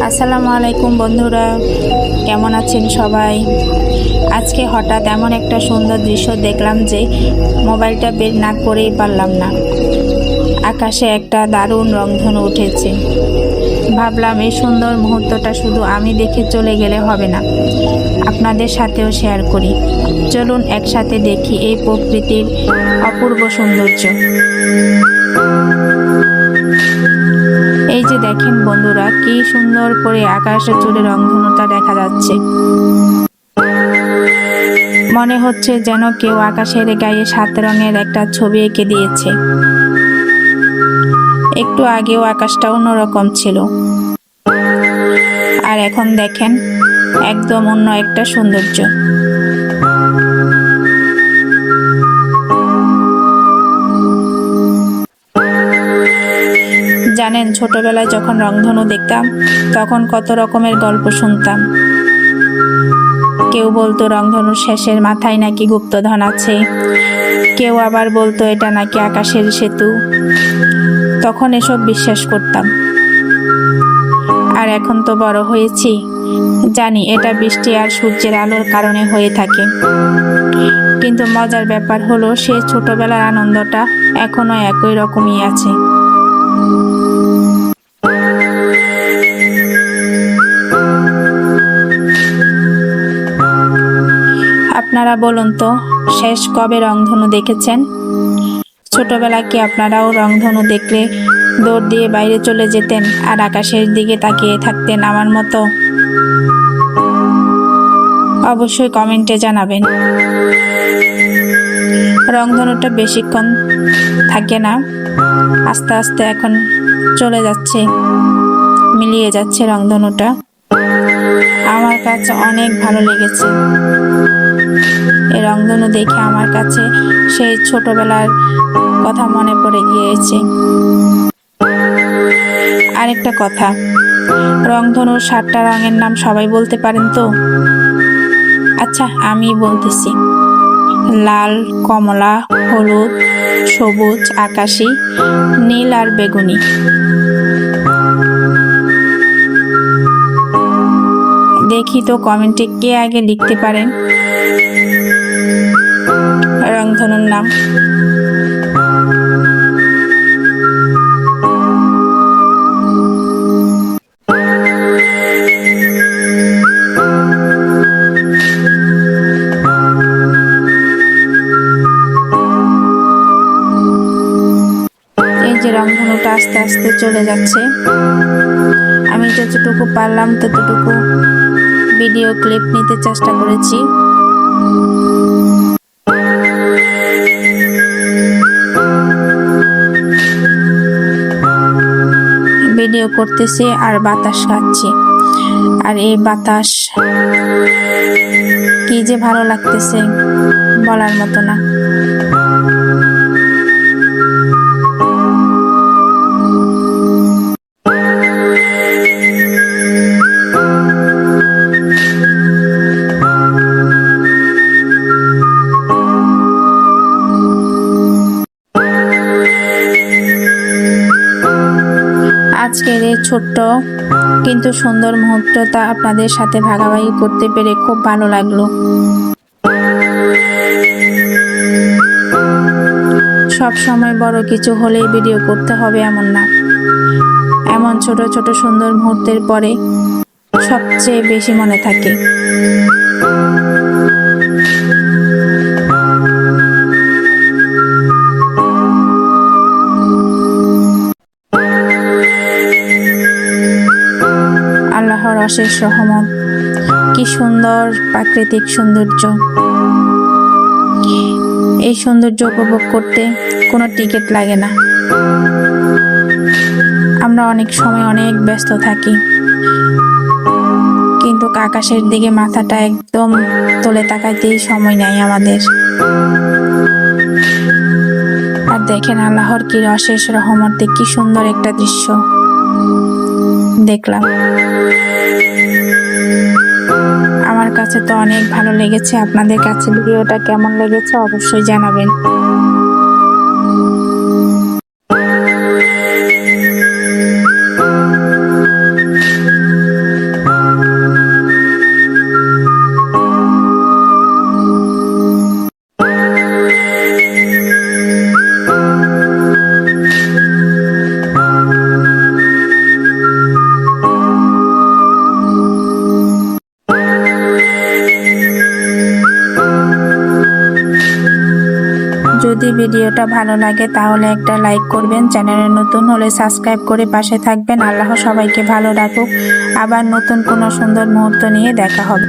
আসসালামু আলাইকুম বন্ধুরা, কেমন আছেন সবাই? আজকে হঠাৎ এমন একটা সুন্দর দৃশ্য দেখলাম যে মোবাইলটা বের না করেই পারলাম না। আকাশে একটা দারুণ রংধনু উঠেছে। ভাবলাম এই সুন্দর মুহূর্তটা শুধু আমি দেখে চলে গেলে হবে না, আপনাদের সাথেও শেয়ার করি। চলুন একসাথে দেখি এই প্রকৃতির অপূর্ব সৌন্দর্য। এই যে দেখেন বন্ধুরা, কি সুন্দর করে আকাশে জুড়ে রংধনুটা দেখা যাচ্ছে। মনে হচ্ছে যেন কেউ আকাশের গায়ে 7 রঙের একটা ছবি এঁকে দিয়েছে। একটু আগেও আকাশটা অন্যরকম ছিল, আর এখন দেখেন একদম অন্য একটা সৌন্দর্য। জানেন, ছোটবেলায় যখন রংধনু দেখতাম তখন কত রকমের গল্প শুনতাম। কেউ বলতো রংধনুর শেষের মাথায় নাকি গুপ্তধন আছে, কেউ আবার বলতো এটা নাকি আকাশের সেতু। তখন এসব বিশ্বাস করতাম, আর এখন তো বড় হয়েছি, জানি এটা বৃষ্টি আর সূর্যের আলোর কারণে হয়ে থাকে। কিন্তু মজার ব্যাপার হলো সেই ছোটবেলার আনন্দটা এখনো একই রকমই আছে। আপনারা বলুন তো, শেষ কবে রংধনু দেখেছেন? ছোটবেলায় কি আপনারাও রংধনু দেখলে দৌড় দিয়ে বাইরে চলে যেতেন আর আকাশের দিকে তাকিয়ে থাকতেন আমার মতো? অবশ্যই কমেন্টে জানাবেন। রংধনুটা বেশিক্ষণ থাকে না, আস্তে আস্তে এখন চলে যাচ্ছে, মিলিয়ে যাচ্ছে রংধনুটা। আমার কাছে অনেক ভালো লেগেছে এই রংধনু দেখে। আমার কাছে সেই ছোটবেলার কথা মনে পড়ে গিয়েছে। আরেকটা কথা, রংধনুর 7টা রঙের নাম সবাই বলতে পারেন তো? আচ্ছা, আমি বলতেছি: লাল, কমলা, হলুদ, সবুজ, আকাশী, নীল আর বেগুনি। দেখি তো কমেন্টে কে আগে লিখতে পারেন রংধনুর নাম। এই যে রংধনুটা আস্তে আস্তে চলে যাচ্ছে। আমি যতটুকু পারলাম ততটুকু ভিডিও ক্লিপ নিতে চেষ্টা করেছি। ভিডিও করতেছি আর বাতাস খাচ্ছি, আর এই বাতাস কি যে ভালো লাগতেছে বলার মতো না। আজকের এই ছোট্ট কিন্তু সুন্দর মুহূর্তটা আপনাদের সাথে ভাগাভাগি করতে পেরে খুব ভালো লাগলো। সব সময় বড় কিছু হলেই ভিডিও করতে হবে এমন না। এমন ছোট ছোট সুন্দর মুহূর্তের পরে সবচেয়ে বেশি মনে থাকে। আল্লাহর অশেষ রহমত, কি সুন্দর প্রাকৃতিক সৌন্দর্য। এই সৌন্দর্য উপভোগ করতে কোনো টিকিট লাগে না। আমরা অনেক সময় অনেক ব্যস্ত থাকি, কিন্তু আকাশের দিকে মাথাটা একদম তুলে তাকাইতেই সময় নাই আমাদের। আর দেখেন আল্লাহর কি অশেষ রহমতে কি সুন্দর একটা দৃশ্য দেখলাম। আমার কাছে তো অনেক ভালো লেগেছে। আপনাদের কাছে ভিডিওটা কেমন লেগেছে অবশ্যই জানাবেন। ভিডিওটা ভালো লাগে তাহলে একটা লাইক করবেন, চ্যানেলে নতুন হলে সাবস্ক্রাইব করে পাশে থাকবেন। আল্লাহ সবাইকে ভালো রাখুক। আবার নতুন কোনো সুন্দর মুহূর্ত নিয়ে দেখা হবে।